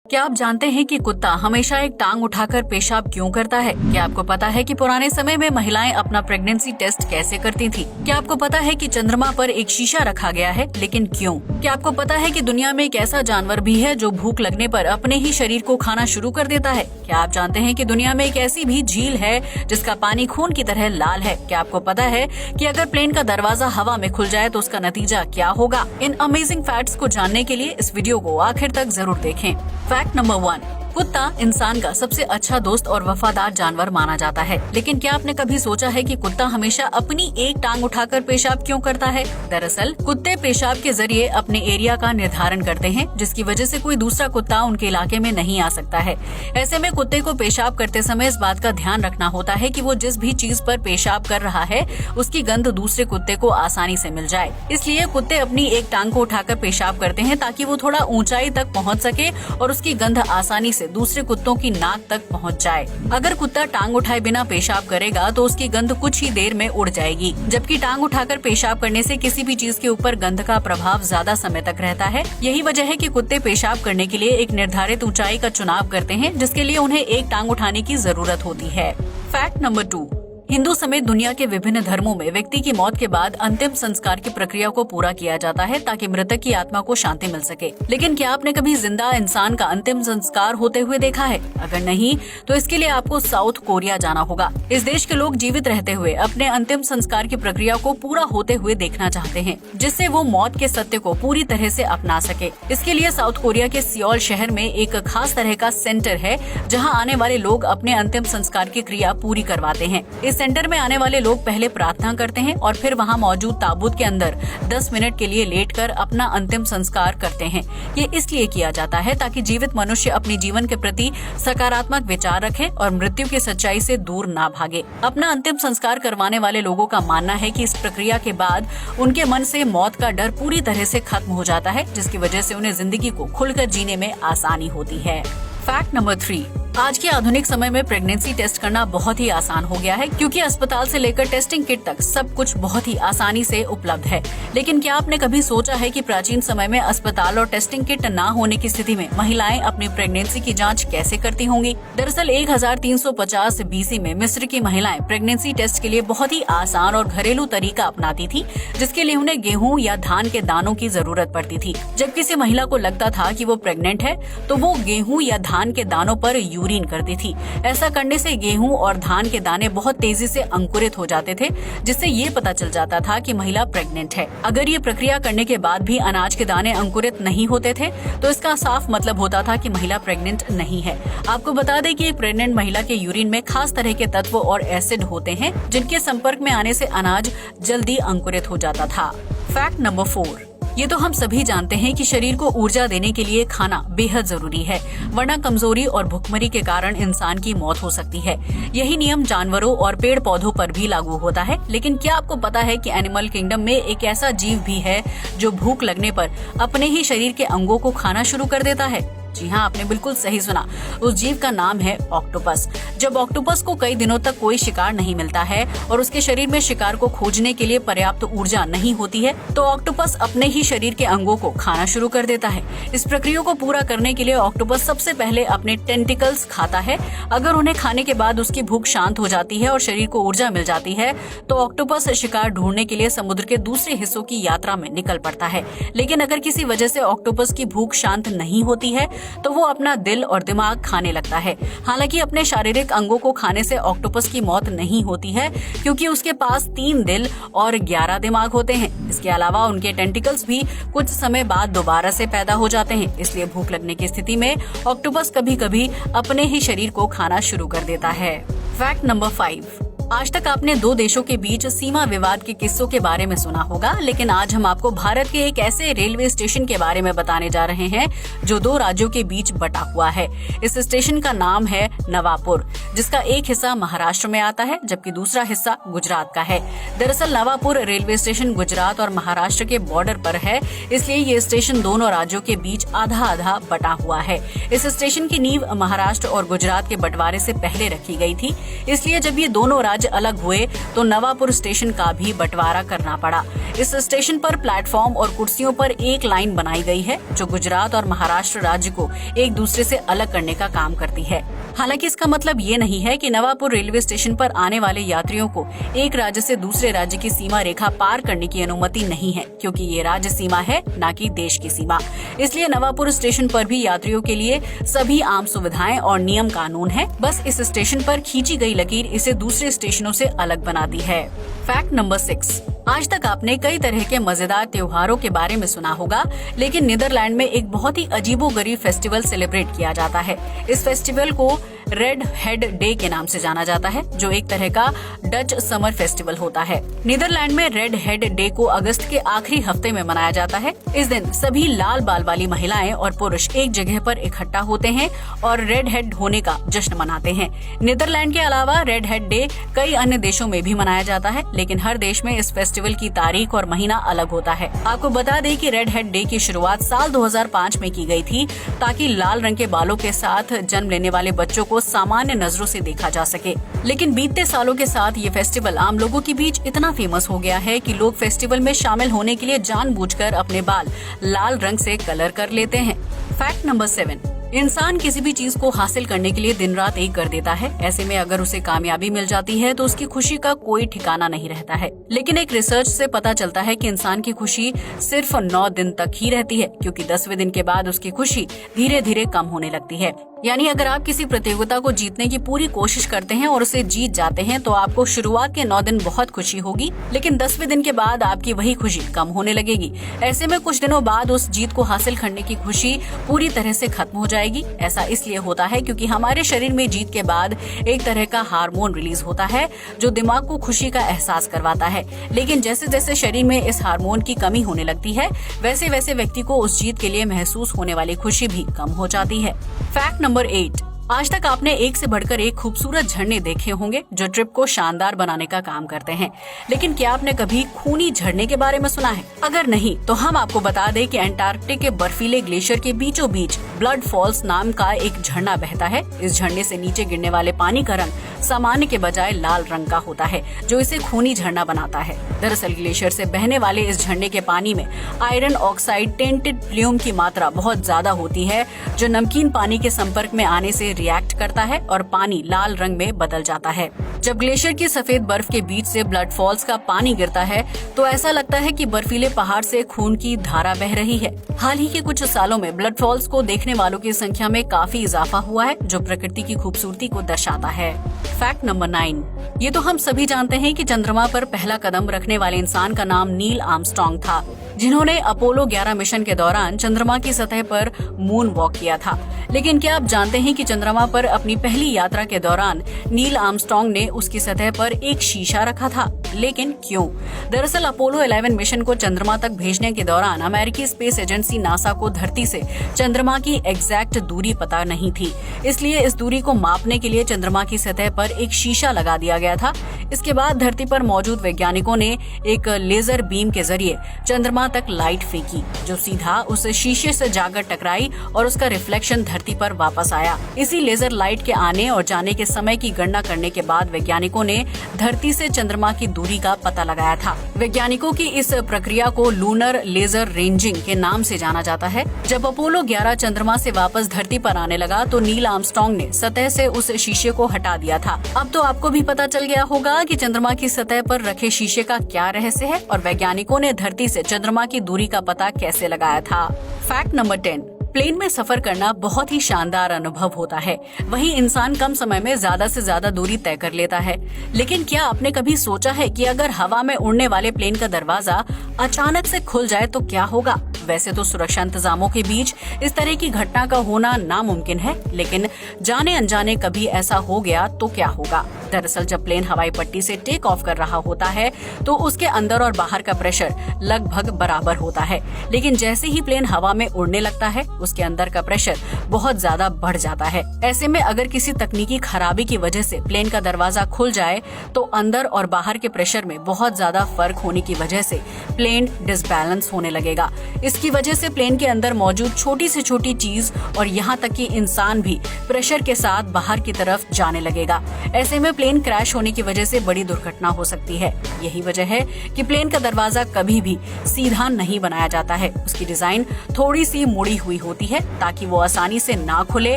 क्या आप जानते हैं कि कुत्ता हमेशा एक टांग उठाकर पेशाब क्यों करता है? क्या आपको पता है कि पुराने समय में महिलाएं अपना प्रेगनेंसी टेस्ट कैसे करती थी? क्या आपको पता है कि चंद्रमा पर एक शीशा रखा गया है, लेकिन क्यों? क्या आपको पता है कि दुनिया में एक ऐसा जानवर भी है जो भूख लगने पर अपने ही शरीर को खाना शुरू कर देता है? क्या आप जानते हैं कि दुनिया में एक ऐसी भी झील है जिसका पानी खून की तरह लाल है? क्या आपको पता है कि अगर प्लेन का दरवाजा हवा में खुल जाए तो उसका नतीजा क्या होगा? इन अमेजिंग फैक्ट्स को जानने के लिए इस वीडियो को आखिर तक जरूर देखें। फैक्ट नंबर 1, कुत्ता इंसान का सबसे अच्छा दोस्त और वफादार जानवर माना जाता है। लेकिन क्या आपने कभी सोचा है कि कुत्ता हमेशा अपनी एक टांग उठाकर पेशाब क्यों करता है? दरअसल कुत्ते पेशाब के जरिए अपने एरिया का निर्धारण करते हैं, जिसकी वजह से कोई दूसरा कुत्ता उनके इलाके में नहीं आ सकता है। ऐसे में कुत्ते को पेशाब करते समय इस बात का ध्यान रखना होता है कि वो जिस भी चीज पर पेशाब कर रहा है उसकी गंध दूसरे कुत्ते को आसानी से मिल जाए। इसलिए कुत्ते अपनी एक टांग को उठाकर पेशाब करते हैं ताकि वो थोड़ा ऊंचाई तक पहुँच सके और उसकी गंध आसानी से दूसरे कुत्तों की नाक तक पहुंच जाए। अगर कुत्ता टांग उठाए बिना पेशाब करेगा तो उसकी गंध कुछ ही देर में उड़ जाएगी, जबकि टांग उठाकर पेशाब करने से किसी भी चीज के ऊपर गंध का प्रभाव ज्यादा समय तक रहता है। यही वजह है कि कुत्ते पेशाब करने के लिए एक निर्धारित ऊंचाई का चुनाव करते हैं, जिसके लिए उन्हें एक टांग उठाने की जरूरत होती है। फैक्ट नंबर 2, हिंदू समेत दुनिया के विभिन्न धर्मों में व्यक्ति की मौत के बाद अंतिम संस्कार की प्रक्रिया को पूरा किया जाता है ताकि मृतक की आत्मा को शांति मिल सके। लेकिन क्या आपने कभी जिंदा इंसान का अंतिम संस्कार होते हुए देखा है? अगर नहीं तो इसके लिए आपको साउथ कोरिया जाना होगा। इस देश के लोग जीवित रहते हुए अपने अंतिम संस्कार की प्रक्रिया को पूरा होते हुए देखना चाहते हैं, जिससे वो मौत के सत्य को पूरी तरह से अपना सके। इसके लिए साउथ कोरिया के सियोल शहर में एक खास तरह का सेंटर है, जहाँ आने वाले लोग अपने अंतिम संस्कार की क्रिया पूरी करवाते हैं। सेंटर में आने वाले लोग पहले प्रार्थना करते हैं और फिर वहां मौजूद ताबूत के अंदर 10 मिनट के लिए लेटकर अपना अंतिम संस्कार करते हैं। ये इसलिए किया जाता है ताकि जीवित मनुष्य अपने जीवन के प्रति सकारात्मक विचार रखें और मृत्यु की सच्चाई से दूर ना भागे। अपना अंतिम संस्कार करवाने वाले लोगों का मानना है कि इस प्रक्रिया के बाद उनके मन से मौत का डर पूरी तरह से खत्म हो जाता है, जिसकी वजह से उन्हें जिंदगी को खुलकर जीने में आसानी होती है। फैक्ट नंबर 3, आज के आधुनिक समय में प्रेगनेंसी टेस्ट करना बहुत ही आसान हो गया है, क्योंकि अस्पताल से लेकर टेस्टिंग किट तक सब कुछ बहुत ही आसानी से उपलब्ध है। लेकिन क्या आपने कभी सोचा है कि प्राचीन समय में अस्पताल और टेस्टिंग किट न होने की स्थिति में महिलाएं अपनी प्रेगनेंसी की जांच कैसे करती होंगी? दरअसल 1350 BC में मिस्र की महिलाएं प्रेगनेंसी टेस्ट के लिए बहुत ही आसान और घरेलू तरीका अपनाती थी, जिसके लिए उन्हें गेहूँ या धान के दानों की जरूरत पड़ती थी। जब किसी महिला को लगता था कि वो प्रेग्नेंट है तो वो गेहूँ या धान के दानों पर यूरिन करती थी। ऐसा करने से गेहूं और धान के दाने बहुत तेजी से अंकुरित हो जाते थे, जिससे ये पता चल जाता था कि महिला प्रेग्नेंट है। अगर ये प्रक्रिया करने के बाद भी अनाज के दाने अंकुरित नहीं होते थे तो इसका साफ मतलब होता था कि महिला प्रेग्नेंट नहीं है। आपको बता दें कि एक प्रेग्नेंट महिला के यूरिन में खास तरह के तत्व और एसिड होते हैं, जिनके संपर्क में आने से अनाज जल्दी अंकुरित हो जाता था। फैक्ट नंबर 4, ये तो हम सभी जानते हैं कि शरीर को ऊर्जा देने के लिए खाना बेहद जरूरी है, वरना कमजोरी और भुखमरी के कारण इंसान की मौत हो सकती है। यही नियम जानवरों और पेड़ पौधों पर भी लागू होता है। लेकिन क्या आपको पता है कि एनिमल किंगडम में एक ऐसा जीव भी है जो भूख लगने पर अपने ही शरीर के अंगों को खाना शुरू कर देता है? जी हाँ, आपने बिल्कुल सही सुना। उस जीव का नाम है ऑक्टोपस। जब ऑक्टोपस को कई दिनों तक कोई शिकार नहीं मिलता है और उसके शरीर में शिकार को खोजने के लिए पर्याप्त ऊर्जा नहीं होती है, तो ऑक्टोपस अपने ही शरीर के अंगों को खाना शुरू कर देता है। इस प्रक्रिया को पूरा करने के लिए ऑक्टोपस सबसे पहले अपने टेंटिकल्स खाता है। अगर उन्हें खाने के बाद उसकी भूख शांत हो जाती है और शरीर को ऊर्जा मिल जाती है तो ऑक्टोपस शिकार ढूंढने के लिए समुद्र के दूसरे हिस्सों की यात्रा में निकल पड़ता है। लेकिन अगर किसी वजह से ऑक्टोपस की भूख शांत नहीं होती है तो वो अपना दिल और दिमाग खाने लगता है। हालांकि अपने शारीरिक अंगों को खाने से ऑक्टोपस की मौत नहीं होती है, क्योंकि उसके पास 3 दिल और 11 दिमाग होते हैं। इसके अलावा उनके टेंटिकल्स भी कुछ समय बाद दोबारा से पैदा हो जाते हैं। इसलिए भूख लगने की स्थिति में ऑक्टोपस कभी कभी अपने ही शरीर को खाना शुरू कर देता है। फैक्ट नंबर 5, आज तक आपने 2 देशों के बीच सीमा विवाद के किस्सों के बारे में सुना होगा, लेकिन आज हम आपको भारत के एक ऐसे रेलवे स्टेशन के बारे में बताने जा रहे हैं जो 2 राज्यों के बीच बटा हुआ है। इस स्टेशन का नाम है नवापुर, जिसका एक हिस्सा महाराष्ट्र में आता है जबकि दूसरा हिस्सा गुजरात का है। दरअसल नवापुर रेलवे स्टेशन गुजरात और महाराष्ट्र के बॉर्डर पर है, इसलिए ये स्टेशन दोनों राज्यों के बीच आधा आधा बटा हुआ है। इस स्टेशन की नींव महाराष्ट्र और गुजरात के बंटवारे से पहले रखी गई थी, इसलिए जब ये दोनों राज्य अलग हुए तो नवापुर स्टेशन का भी बंटवारा करना पड़ा। इस स्टेशन पर प्लेटफॉर्म और कुर्सियों पर एक लाइन बनाई गई है जो गुजरात और महाराष्ट्र राज्य को एक दूसरे से अलग करने का काम करती है। हालांकि इसका मतलब ये नहीं है कि नवापुर रेलवे स्टेशन पर आने वाले यात्रियों को एक राज्य से दूसरे राज्य की सीमा रेखा पार करने की अनुमति नहीं है, क्योंकि ये राज्य सीमा है न कि देश की सीमा। इसलिए नवापुर स्टेशन पर भी यात्रियों के लिए सभी आम सुविधाएं और नियम कानून है। बस इस स्टेशन पर खींची गई लकीर इसे दूसरे स्टेशनों से अलग बनाती है। Fact number 6। आज तक आपने कई तरह के मजेदार त्योहारों के बारे में सुना होगा, लेकिन नीदरलैंड में एक बहुत ही अजीबोगरीब फेस्टिवल सेलिब्रेट किया जाता है। इस फेस्टिवल को रेड हेड डे के नाम से जाना जाता है, जो एक तरह का डच समर फेस्टिवल होता है। नीदरलैंड में रेड हेड डे को अगस्त के आखिरी हफ्ते में मनाया जाता है। इस दिन सभी लाल बाल वाली महिलाएं और पुरुष एक जगह पर इकट्ठा होते हैं और रेड हेड होने का जश्न मनाते हैं। नीदरलैंड के अलावा रेड हेड डे कई अन्य देशों में भी मनाया जाता है, लेकिन हर देश में इस फेस्टिवल की तारीख और महीना अलग होता है। आपको बता दें कि रेड हेड डे की शुरुआत साल 2005 में की गई थी, ताकि लाल रंग के बालों के साथ जन्म लेने वाले बच्चों को सामान्य नजरों से देखा जा सके। लेकिन बीतते सालों के साथ ये फेस्टिवल आम लोगों के बीच इतना फेमस हो गया है कि लोग फेस्टिवल में शामिल होने के लिए जानबूझकर अपने बाल लाल रंग से कलर कर लेते हैं। Fact number 7। इंसान किसी भी चीज को हासिल करने के लिए दिन रात एक कर देता है। ऐसे में अगर उसे कामयाबी मिल जाती है तो उसकी खुशी का कोई ठिकाना नहीं रहता है। लेकिन एक रिसर्च से पता चलता है कि इंसान की खुशी सिर्फ 9 दिन तक ही रहती है, क्योंकि 10वें दिन के बाद उसकी खुशी धीरे धीरे कम होने लगती है। यानी अगर आप किसी प्रतियोगिता को जीतने की पूरी कोशिश करते हैं और उसे जीत जाते हैं तो आपको शुरुआत के 9 दिन बहुत खुशी होगी, लेकिन 10वें दिन के बाद आपकी वही खुशी कम होने लगेगी। ऐसे में कुछ दिनों बाद उस जीत को हासिल करने की खुशी पूरी तरह से खत्म हो जाएगी। ऐसा इसलिए होता है क्योंकि हमारे शरीर में जीत के बाद एक तरह का हार्मोन रिलीज होता है जो दिमाग को खुशी का एहसास करवाता है। लेकिन जैसे जैसे शरीर में इस हार्मोन की कमी होने लगती है, वैसे वैसे व्यक्ति को उस जीत के लिए महसूस होने वाली खुशी भी कम हो जाती है। Fact number 8। आज तक आपने एक से बढ़कर एक खूबसूरत झरने देखे होंगे जो ट्रिप को शानदार बनाने का काम करते हैं, लेकिन क्या आपने कभी खूनी झरने के बारे में सुना है? अगर नहीं तो हम आपको बता दें कि अंटार्कटिक के बर्फीले ग्लेशियर के बीचों बीच ब्लड फॉल्स नाम का एक झरना बहता है। इस झरने से नीचे गिरने वाले पानी का रंग सामान्य के बजाय लाल रंग का होता है, जो इसे खूनी झरना बनाता है। दरअसल ग्लेशियर से बहने वाले इस झरने के पानी में आयरन ऑक्साइड टेंटेड फ्लूम की मात्रा बहुत ज्यादा होती है, जो नमकीन पानी के संपर्क में आने से रिएक्ट करता है और पानी लाल रंग में बदल जाता है। जब ग्लेशियर की सफेद बर्फ के बीच से ब्लड फॉल्स का पानी गिरता है तो ऐसा लगता है कि बर्फीले पहाड़ से खून की धारा बह रही है। हाल ही के कुछ सालों में ब्लड फॉल्स को देखने वालों की संख्या में काफी इजाफा हुआ है, जो प्रकृति की खूबसूरती को दर्शाता है। Fact number 9। ये तो हम सभी जानते हैं कि चंद्रमा पर पहला कदम रखने वाले इंसान का नाम नील आर्मस्ट्रांग था, जिन्होंने अपोलो 11 मिशन के दौरान चंद्रमा की सतह पर मून वॉक किया था। लेकिन क्या आप जानते हैं कि चंद्रमा पर अपनी पहली यात्रा के दौरान नील आर्मस्ट्रांग ने उसकी सतह पर एक शीशा रखा था? लेकिन क्यों? दरअसल अपोलो 11 मिशन को चंद्रमा तक भेजने के दौरान अमेरिकी स्पेस एजेंसी नासा को धरती से चंद्रमा की एग्जैक्ट दूरी पता नहीं थी, इसलिए इस दूरी को मापने के लिए चंद्रमा की सतह पर एक शीशा लगा दिया गया था। इसके बाद धरती पर मौजूद वैज्ञानिकों ने एक लेजर बीम के जरिए चंद्रमा तक लाइट फेंकी, जो सीधा उस शीशे से जाकर टकराई और उसका रिफ्लेक्शन धरती पर वापस आया। इसी लेजर लाइट के आने और जाने के समय की गणना करने के बाद वैज्ञानिकों ने धरती से चंद्रमा की दूरी का पता लगाया था। वैज्ञानिकों की इस प्रक्रिया को लूनर लेजर रेंजिंग के नाम से जाना जाता है। जब अपोलो 11 चंद्रमा से वापस धरती पर आने लगा तो नील आर्मस्ट्रांग ने सतह से उस शीशे को हटा दिया था। अब तो आपको भी पता चल गया होगा कि चंद्रमा की सतह पर रखे शीशे का क्या रहस्य है और वैज्ञानिकों ने धरती से चंद्रमा की दूरी का पता कैसे लगाया था। Fact number 10। प्लेन में सफर करना बहुत ही शानदार अनुभव होता है। वहीं इंसान कम समय में ज्यादा से ज्यादा दूरी तय कर लेता है। लेकिन क्या आपने कभी सोचा है कि अगर हवा में उड़ने वाले प्लेन का दरवाजा अचानक से खुल जाए तो क्या होगा? वैसे तो सुरक्षा इंतजामों के बीच इस तरह की घटना का होना नामुमकिन है, लेकिन जाने अनजाने कभी ऐसा हो गया तो क्या होगा? दरअसल जब प्लेन हवाई पट्टी से टेक ऑफ कर रहा होता है तो उसके अंदर और बाहर का प्रेशर लगभग बराबर होता है, लेकिन जैसे ही प्लेन हवा में उड़ने लगता है उसके अंदर का प्रेशर बहुत ज्यादा बढ़ जाता है। ऐसे में अगर किसी तकनीकी खराबी की वजह से प्लेन का दरवाजा खुल जाए तो अंदर और बाहर के प्रेशर में बहुत ज्यादा फर्क होने की वजह से प्लेन डिसबैलेंस होने लगेगा। इसकी वजह से प्लेन के अंदर मौजूद छोटी से छोटी चीज और यहाँ तक कि इंसान भी प्रेशर के साथ बाहर की तरफ जाने लगेगा। ऐसे में प्लेन प्लेन क्रैश होने की वजह से बड़ी दुर्घटना हो सकती है। यही वजह है कि प्लेन का दरवाजा कभी भी सीधा नहीं बनाया जाता है। उसकी डिजाइन थोड़ी सी मुड़ी हुई होती है ताकि वो आसानी से ना खुले,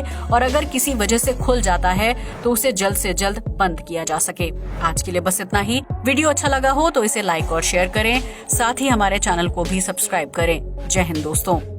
और अगर किसी वजह से खुल जाता है तो उसे जल्द से जल्द बंद किया जा सके। आज के लिए बस इतना ही। वीडियो अच्छा लगा हो तो इसे लाइक और शेयर करें, साथ ही हमारे चैनल को भी सब्सक्राइब करें। जय हिंद दोस्तों।